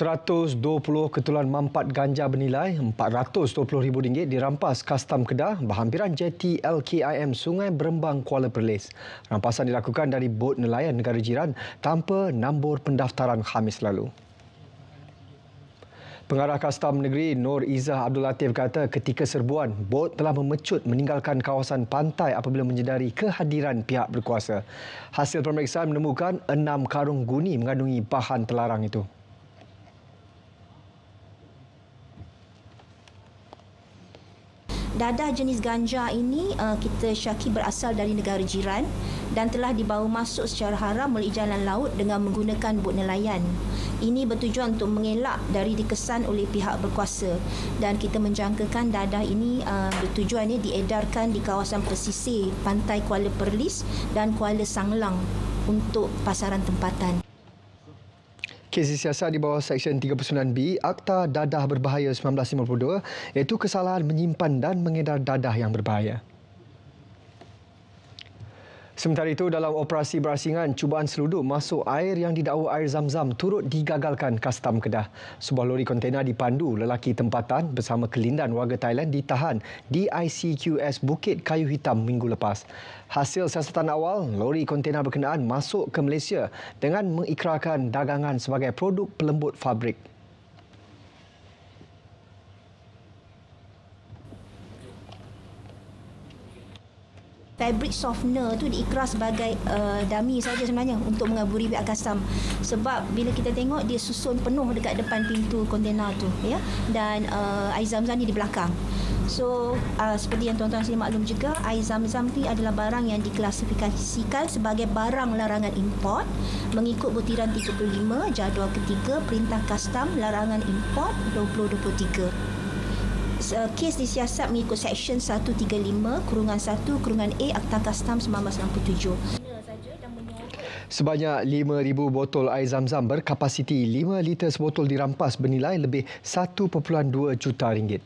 120 ketulan mampat ganja bernilai RM420,000 dirampas Kastam Kedah berhampiran jeti LKIM Sungai Berembang Kuala Perlis. Rampasan dilakukan dari bot nelayan negara jiran tanpa nombor pendaftaran Khamis lalu. Pengarah Kastam Negeri Nur Izzah Abdul Latif kata ketika serbuan, bot telah memecut meninggalkan kawasan pantai apabila menyedari kehadiran pihak berkuasa. Hasil pemeriksaan menemukan 6 karung guni mengandungi bahan terlarang itu. Dadah jenis ganja ini kita syaki berasal dari negara jiran dan telah dibawa masuk secara haram melalui jalan laut dengan menggunakan bot nelayan. Ini bertujuan untuk mengelak dari dikesan oleh pihak berkuasa dan kita menjangkakan dadah ini bertujuannya diedarkan di kawasan pesisir pantai Kuala Perlis dan Kuala Sanglang untuk pasaran tempatan. Kes disiasat di bawah Seksyen 39B Akta Dadah Berbahaya 1952 iaitu kesalahan menyimpan dan mengedar dadah yang berbahaya. Sementara itu, dalam operasi berasingan, cubaan seluduk masuk air yang didakwa air zam-zam turut digagalkan Kastam Kedah. Sebuah lori kontena dipandu lelaki tempatan bersama kelindan warga Thailand ditahan di ICQS Bukit Kayu Hitam minggu lepas. Hasil siasatan awal, lori kontena berkenaan masuk ke Malaysia dengan mengikrarkan dagangan sebagai produk pelembut fabrik. Fabric softener tu diikrar sebagai dummy saja sebenarnya untuk mengaburi pihak Kastam. Sebab bila kita tengok dia susun penuh dekat depan pintu kontena tu, ya, dan air zam-zam ni di belakang. So seperti yang tuan-tuan sini maklum juga, air zam-zam ni adalah barang yang diklasifikasikan sebagai barang larangan import mengikut butiran 35 jadual ketiga Perintah Kastam Larangan Import 2023. Kes disiasat mengikut Seksyen 135/1/A Akta Kastam 1967. Sebanyak 5,000 botol air zam-zam berkapasiti 5 liter sebotol dirampas bernilai lebih 1.2 juta ringgit.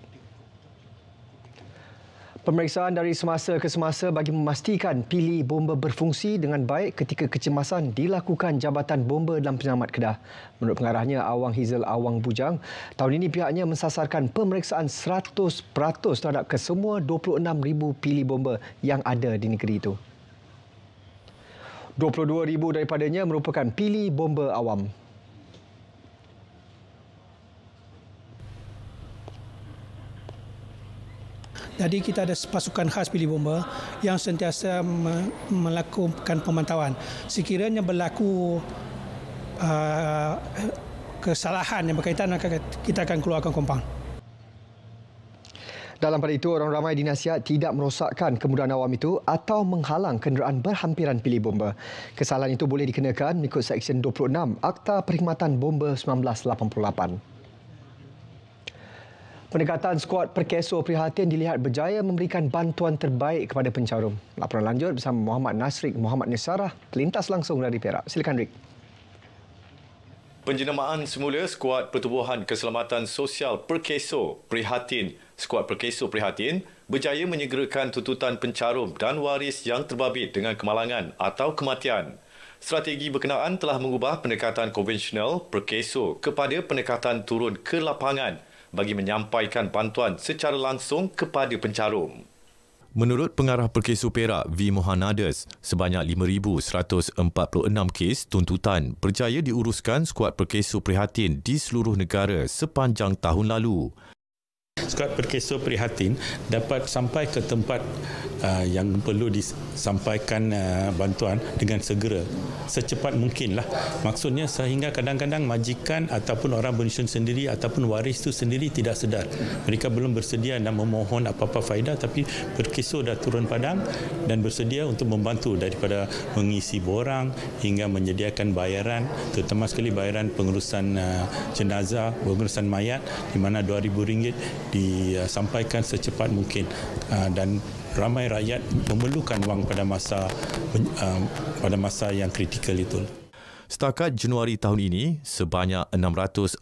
Pemeriksaan dari semasa ke semasa bagi memastikan pili bomba berfungsi dengan baik ketika kecemasan dilakukan Jabatan Bomba dan Penyelamat Kedah. Menurut pengarahnya Awang Hizal Awang Bujang, tahun ini pihaknya mensasarkan pemeriksaan 100% terhadap kesemua 26,000 pili bomba yang ada di negeri itu. 22,000 daripadanya merupakan pili bomba awam. Jadi kita ada pasukan khas pilih bomba yang sentiasa melakukan pemantauan. Sekiranya berlaku kesalahan yang berkaitan, kita akan keluarkan kompaun. Dalam pada itu, orang ramai dinasihat tidak merosakkan kemudahan awam itu atau menghalang kenderaan berhampiran pilih bomba. Kesalahan itu boleh dikenakan mengikut Seksyen 26 Akta Perkhidmatan Bomba 1988. Pendekatan skuad Perkeso Prihatin dilihat berjaya memberikan bantuan terbaik kepada pencarum. Laporan lanjut bersama Muhammad Nasrik Muhammad Nisarah, terlintas langsung dari Perak. Silakan Rick. Penjenamaan semula skuad Pertubuhan Keselamatan Sosial Perkeso Prihatin, skuad Perkeso Prihatin berjaya menyegerakan tuntutan pencarum dan waris yang terbabit dengan kemalangan atau kematian. Strategi berkenaan telah mengubah pendekatan konvensional Perkeso kepada pendekatan turun ke lapangan bagi menyampaikan bantuan secara langsung kepada pencarum. Menurut pengarah Perkeso Perak V. Mohanades, sebanyak 5,146 kes tuntutan berjaya diuruskan skuad Perkeso Prihatin di seluruh negara sepanjang tahun lalu. Skuad Perkeso Prihatin dapat sampai ke tempat yang perlu disampaikan bantuan dengan segera, secepat mungkinlah. Maksudnya sehingga kadang-kadang majikan ataupun orang bernyusun sendiri ataupun waris itu sendiri tidak sedar. Mereka belum bersedia dan memohon apa-apa faedah, tapi Perkeso dah turun padang dan bersedia untuk membantu daripada mengisi borang hingga menyediakan bayaran, terutama sekali bayaran pengurusan jenazah, pengurusan mayat, di mana RM2,000 disampaikan secepat mungkin dan ramai rakyat memerlukan wang pada masa yang kritikal itu. Setakat Januari tahun ini, sebanyak 649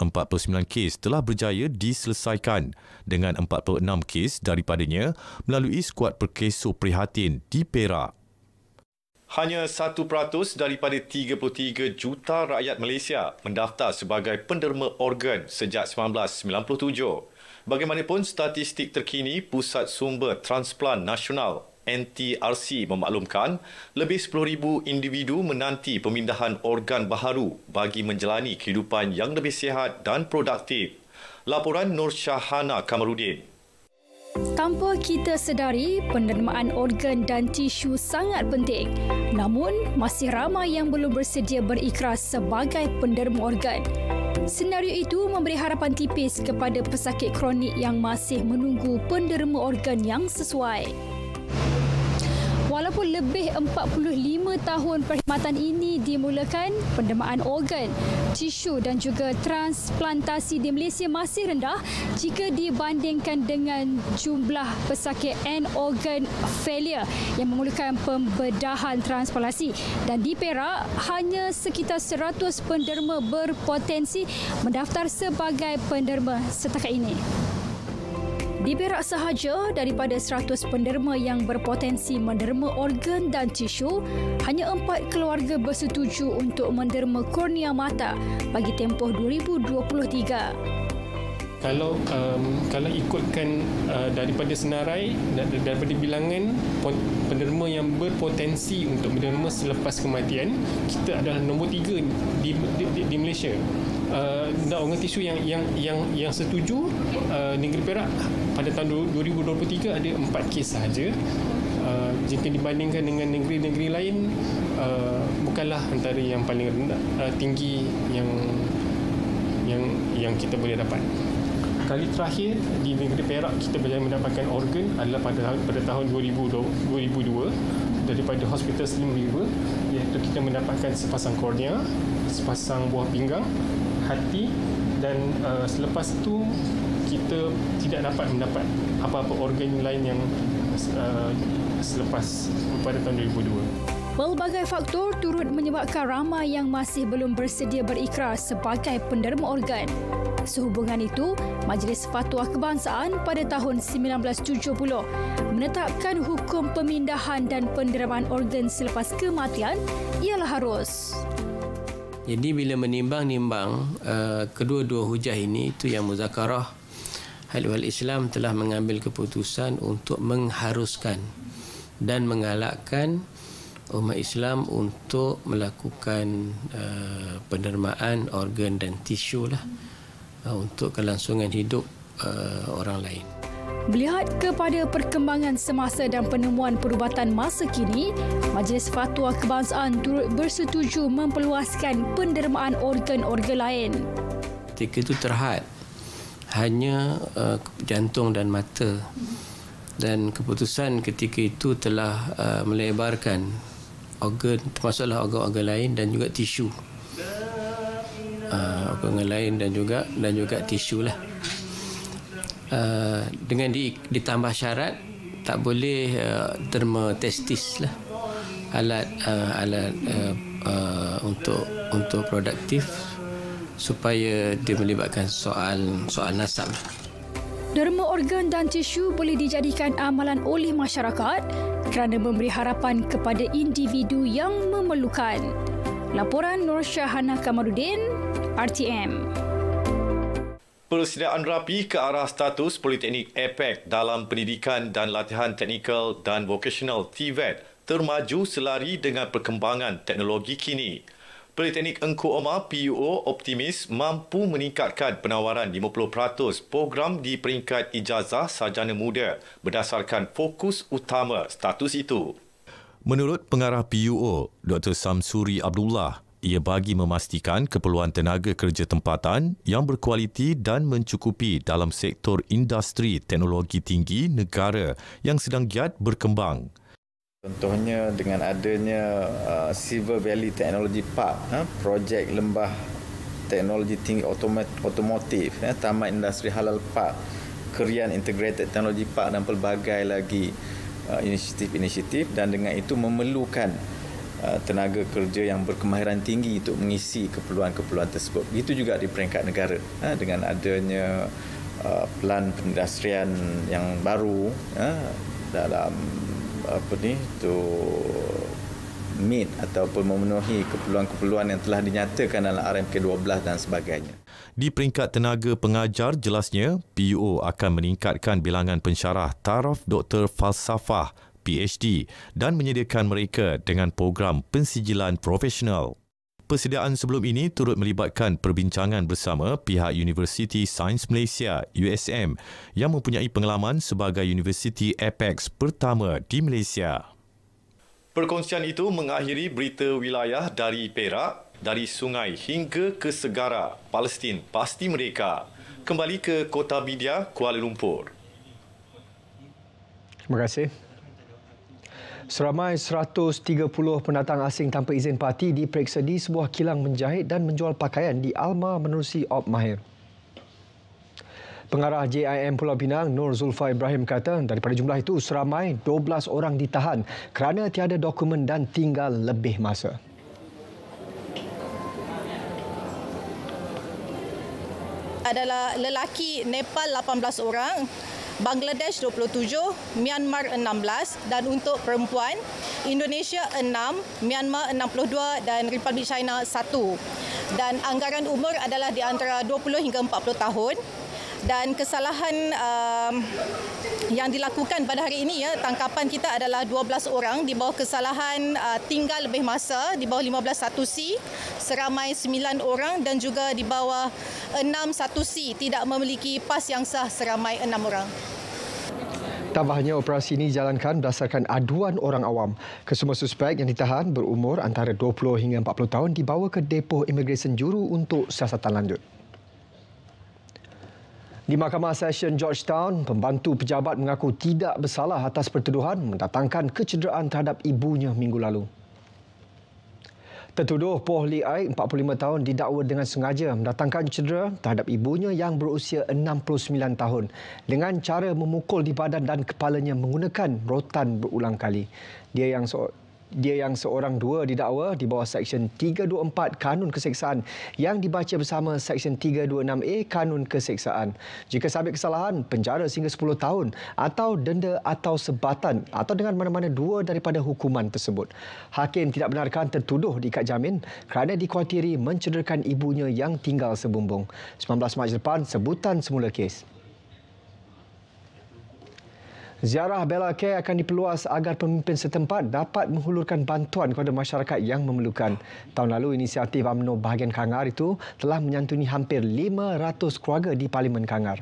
kes telah berjaya diselesaikan dengan 46 kes daripadanya melalui skuad Perkeso Prihatin di Perak. Hanya 1% daripada 33 juta rakyat Malaysia mendaftar sebagai penderma organ sejak 1997. Bagaimanapun, statistik terkini Pusat Sumber Transplant Nasional NTRC memaklumkan lebih 10,000 individu menanti pemindahan organ baharu bagi menjalani kehidupan yang lebih sihat dan produktif. Laporan Nur Syahana Kamarudin. Tanpa kita sedari, pendermaan organ dan tisu sangat penting. Namun, masih ramai yang belum bersedia berikhras sebagai penderma organ. Senario itu memberi harapan tipis kepada pesakit kronik yang masih menunggu penderma organ yang sesuai. Walaupun lebih 45 tahun perkhidmatan ini dimulakan, pendermaan organ, tisu dan juga transplantasi di Malaysia masih rendah jika dibandingkan dengan jumlah pesakit end organ failure yang memerlukan pembedahan transplantasi. Dan di Perak, hanya sekitar 100 penderma berpotensi mendaftar sebagai penderma setakat ini. Di Perak sahaja, daripada 100 penderma yang berpotensi menderma organ dan tisu, hanya 4 keluarga bersetuju untuk menderma kornea mata bagi tempoh 2023. Kalau ikutkan daripada senarai, daripada bilangan penderma yang berpotensi untuk menderma selepas kematian, kita adalah nombor 3 di Malaysia. Dan organ tisu yang setuju, negeri Perak pada tahun 2023 ada 4 kes sahaja. Jika dibandingkan dengan negeri-negeri lain, bukanlah antara yang paling rendah, tinggi yang kita boleh dapat. Kali terakhir di negeri Perak kita berjaya mendapatkan organ adalah pada tahun 2002 daripada Hospital Slim River, iaitu kita mendapatkan sepasang kornea, sepasang buah pinggang, hati, dan selepas itu kita tidak dapat mendapat apa-apa organ lain yang selepas pada tahun 2002. Pelbagai faktor turut menyebabkan ramai yang masih belum bersedia berikhras sebagai penderma organ. Sehubungan itu, Majlis Fatwa Kebangsaan pada tahun 1970 menetapkan hukum pemindahan dan pendermaan organ selepas kematian ialah harus. Jadi bila menimbang-nimbang kedua-dua hujah ini, itu yang muzakarah Halwal Islam telah mengambil keputusan untuk mengharuskan dan menggalakkan umat Islam untuk melakukan pendermaan organ dan tisu untuk kelangsungan hidup orang lain. Melihat kepada perkembangan semasa dan penemuan perubatan masa kini, Majlis Fatwa Kebangsaan turut bersetuju memperluaskan pendermaan organ-organ lain. Ketika itu terhad hanya jantung dan mata, dan keputusan ketika itu telah melebarkan organ, termasuklah organ-organ lain dan juga tisu. Organ lain dan juga tisu lah. Dengan ditambah syarat tak boleh derma testis lah, alat untuk produktif, supaya dia melibatkan soal nasab. Derma organ dan tisu boleh dijadikan amalan oleh masyarakat kerana memberi harapan kepada individu yang memerlukan. Laporan Nur Syahana Kamarudin, RTM. Persediaan rapi ke arah status Politeknik APEC dalam pendidikan dan latihan teknikal dan vocational TVET termaju selari dengan perkembangan teknologi kini. Politeknik Engku Omar PUO optimis mampu meningkatkan penawaran 50% program di peringkat ijazah sarjana muda berdasarkan fokus utama status itu. Menurut pengarah PUO, Dr. Samsuri Abdullah, ia bagi memastikan keperluan tenaga kerja tempatan yang berkualiti dan mencukupi dalam sektor industri teknologi tinggi negara yang sedang giat berkembang. Contohnya dengan adanya Silver Valley Technology Park, projek lembah teknologi tinggi otomotif, Taman Industri Halal Park, Kerian Integrated Technology Park dan pelbagai lagi inisiatif-inisiatif, dan dengan itu memerlukan tenaga kerja yang berkemahiran tinggi untuk mengisi keperluan-keperluan tersebut. Begitu juga di peringkat negara, dengan adanya pelan perindustrian yang baru dalam meet ataupun memenuhi keperluan-keperluan yang telah dinyatakan dalam RMK12 dan sebagainya. Di peringkat tenaga pengajar, jelasnya PUO akan meningkatkan bilangan pensyarah taraf Doktor Falsafah PhD dan menyediakan mereka dengan program pensijilan profesional. Persediaan sebelum ini turut melibatkan perbincangan bersama pihak Universiti Sains Malaysia USM yang mempunyai pengalaman sebagai Universiti Apex pertama di Malaysia. Perkongsian itu mengakhiri berita wilayah dari Perak, dari sungai hingga ke segara, Palestin pasti merdeka. Kembali ke Kota Media, Kuala Lumpur. Terima kasih. Seramai 130 pendatang asing tanpa izin parti diperiksa di sebuah kilang menjahit dan menjual pakaian di Alma menerusi Op Mahir. Pengarah JIM Pulau Pinang, Nur Zulfa Ibrahim kata daripada jumlah itu seramai 12 orang ditahan kerana tiada dokumen dan tinggal lebih masa. Adalah lelaki Nepal 18 orang, Bangladesh 27, Myanmar 16 dan untuk perempuan Indonesia 6, Myanmar 62 dan Republik China 1. Dan anggaran umur adalah di antara 20 hingga 40 tahun. Dan kesalahan yang dilakukan pada hari ini, tangkapan kita adalah 12 orang di bawah kesalahan tinggal lebih masa di bawah 15 1C, seramai 9 orang dan juga di bawah 6 1C tidak memiliki pas yang sah seramai 6 orang. Tambahnya, operasi ini dijalankan berdasarkan aduan orang awam. Kesemua suspek yang ditahan berumur antara 20 hingga 40 tahun dibawa ke depoh imigresen Juru untuk siasatan lanjut. Di Mahkamah Session Georgetown, pembantu pejabat mengaku tidak bersalah atas pertuduhan mendatangkan kecederaan terhadap ibunya minggu lalu. Tertuduh Poh Lee Ai, 45 tahun, didakwa dengan sengaja mendatangkan cedera terhadap ibunya yang berusia 69 tahun dengan cara memukul di badan dan kepalanya menggunakan rotan berulang kali. Dia yang seorang dua didakwa di bawah Seksyen 324 Kanun Keseksaan yang dibaca bersama Seksyen 326A Kanun Keseksaan. Jika sabit kesalahan, penjara sehingga 10 tahun atau denda atau sebatan atau dengan mana-mana dua daripada hukuman tersebut. Hakim tidak benarkan tertuduh diikat jamin kerana dikhawatiri mencederakan ibunya yang tinggal sebumbung. 19 Mac depan, sebutan semula kes. Ziarah Bella Care akan diperluas agar pemimpin setempat dapat menghulurkan bantuan kepada masyarakat yang memerlukan. Tahun lalu, inisiatif UMNO bahagian Kangar itu telah menyantuni hampir 500 keluarga di Parlimen Kangar.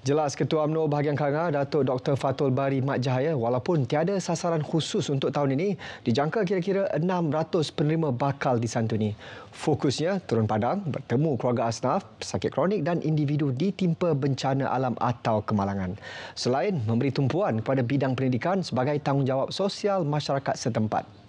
Jelas Ketua UMNO bahagian Kangar, Datuk Dr. Fatul Bari Mat Jahaya, walaupun tiada sasaran khusus untuk tahun ini, dijangka kira-kira 600 penerima bakal disantuni. Fokusnya turun padang, bertemu keluarga asnaf, pesakit kronik dan individu ditimpa bencana alam atau kemalangan. Selain memberi tumpuan kepada bidang pendidikan sebagai tanggungjawab sosial masyarakat setempat.